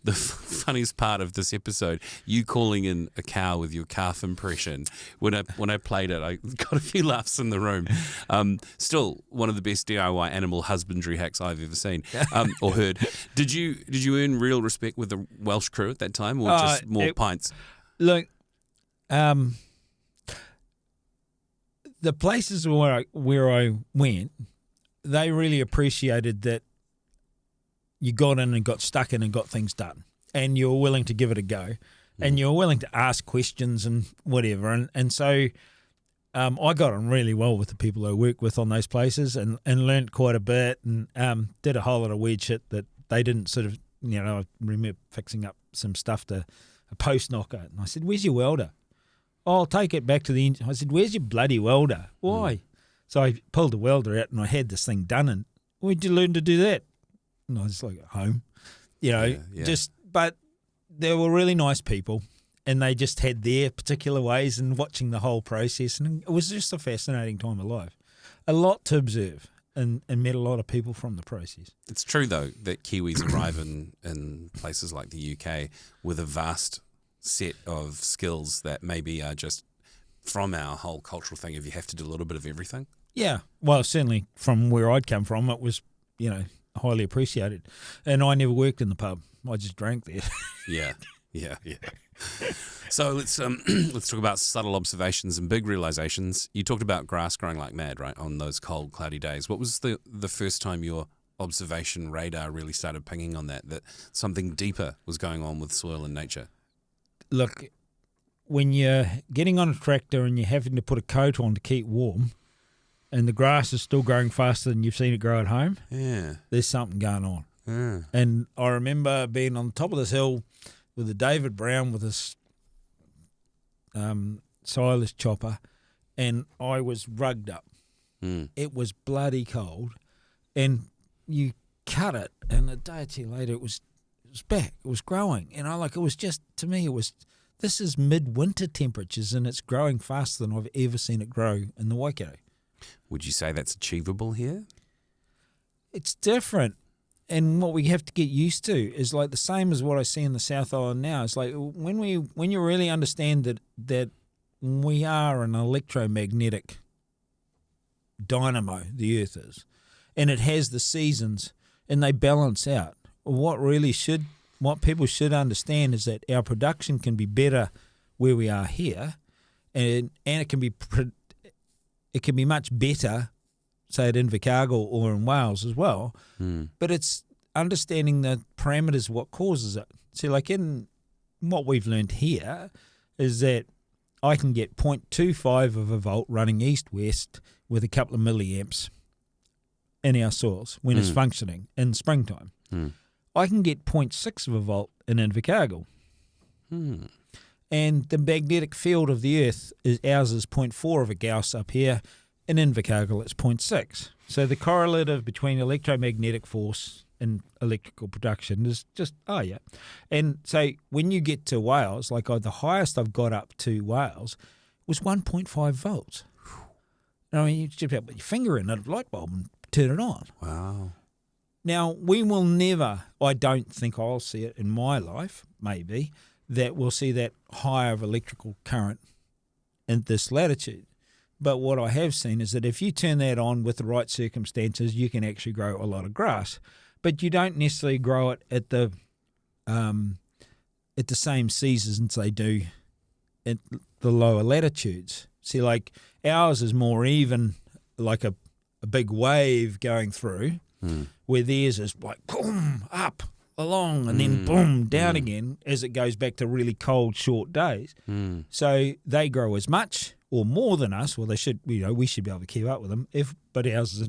the funniest part of this episode, you calling in a cow with your calf impression. When I played it, I got a few laughs in the room. Still, one of the best DIY animal husbandry hacks I've ever seen or heard. Did you earn real respect with the Welsh crew at that time, or just more pints? Look, the places where I went, they really appreciated that you got in and got stuck in and got things done, and you were willing to give it a go, and you were willing to ask questions and whatever. And so I got on really well with the people I worked with on those places, and learnt quite a bit, and did a whole lot of weird shit that they didn't sort of, I remember fixing up some stuff to a post knocker, and I said, "Where's your welder?" "Oh, I'll take it back to the engine." I said, "Where's your bloody welder?" "Why?" So I pulled the welder out and I had this thing done, and where'd you learn to do that? And I was like, at home, but they were really nice people, and they just had their particular ways, and watching the whole process, and it was just a fascinating time of life. A lot to observe, and met a lot of people from the process. It's true, though, that Kiwis arrive in places like the UK with a vast set of skills that maybe are just from our whole cultural thing of you have to do a little bit of everything. Yeah. Well, certainly from where I'd come from, it was, highly appreciated. And I never worked in the pub. I just drank there. Yeah. So let's talk about subtle observations and big realizations. You talked about grass growing like mad, right, on those cold, cloudy days. What was the first time your observation radar really started pinging on that something deeper was going on with soil and nature? Look, when you're getting on a tractor and you're having to put a coat on to keep warm, and the grass is still growing faster than you've seen it grow at home, there's something going on. Yeah. And I remember being on the top of this hill with a David Brown with his silage chopper, and I was rugged up. It was bloody cold, and you cut it, and a day or two later it was back. It was growing, and it was just, to me, this is midwinter temperatures, and it's growing faster than I've ever seen it grow in the Waikato. Would you say that's achievable here? It's different, and what we have to get used to is like the same as what I see in the South Island now. It's like when you really understand that we are an electromagnetic dynamo, the Earth is, and it has the seasons, and they balance out. What people should understand is that our production can be better where we are here, and it can be much better, say at Invercargill or in Wales as well. But it's understanding the parameters of what causes it. See, like in what we've learned here is that I can get 0.25 of a volt running east-west with a couple of milliamps in our soils when it's functioning in springtime. I can get 0.6 of a volt in Invercargill. And the magnetic field of the Earth, ours is 0.4 of a Gauss up here. In Invercargill, it's 0.6. So the correlative between electromagnetic force and electrical production is just, And so when you get to Wales, like the highest I've got up to Wales was 1.5 volts. I mean, you just put your finger in a light bulb and turn it on. Wow. Now, we will never, I don't think I'll see it in my life, maybe, that we'll see that higher of electrical current in this latitude. But what I have seen is that if you turn that on with the right circumstances, you can actually grow a lot of grass. But you don't necessarily grow it at the same seasons they do at the lower latitudes. See, like ours is more even, like a big wave going through, where theirs is like boom, up, along, and then boom, down again as it goes back to really cold, short days. So they grow as much or more than us. Well, they should, we should be able to keep up with them. But ours is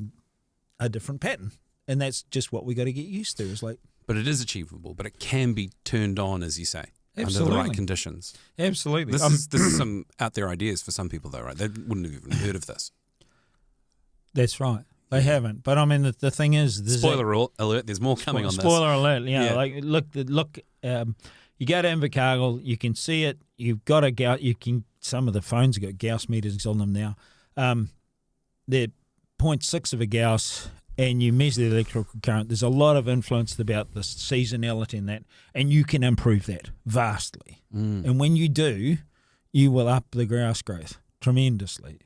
a different pattern, and that's just what we got to get used to. Is like, but it is achievable. But it can be turned on, as you say, absolutely, under the right conditions. Absolutely. This is some out there ideas for some people, though, right? They wouldn't have even heard of this. That's right. They haven't. But I mean, the thing is, spoiler alert. There's more coming on this. Spoiler alert. Yeah. Like look. You go to Invercargill, you can see it. You've got a Gauss. Some of the phones have got Gauss meters on them now. They're 0.6 of a Gauss and you measure the electrical current, there's a lot of influence about the seasonality in that, and you can improve that vastly. And when you do, you will up the grass growth tremendously.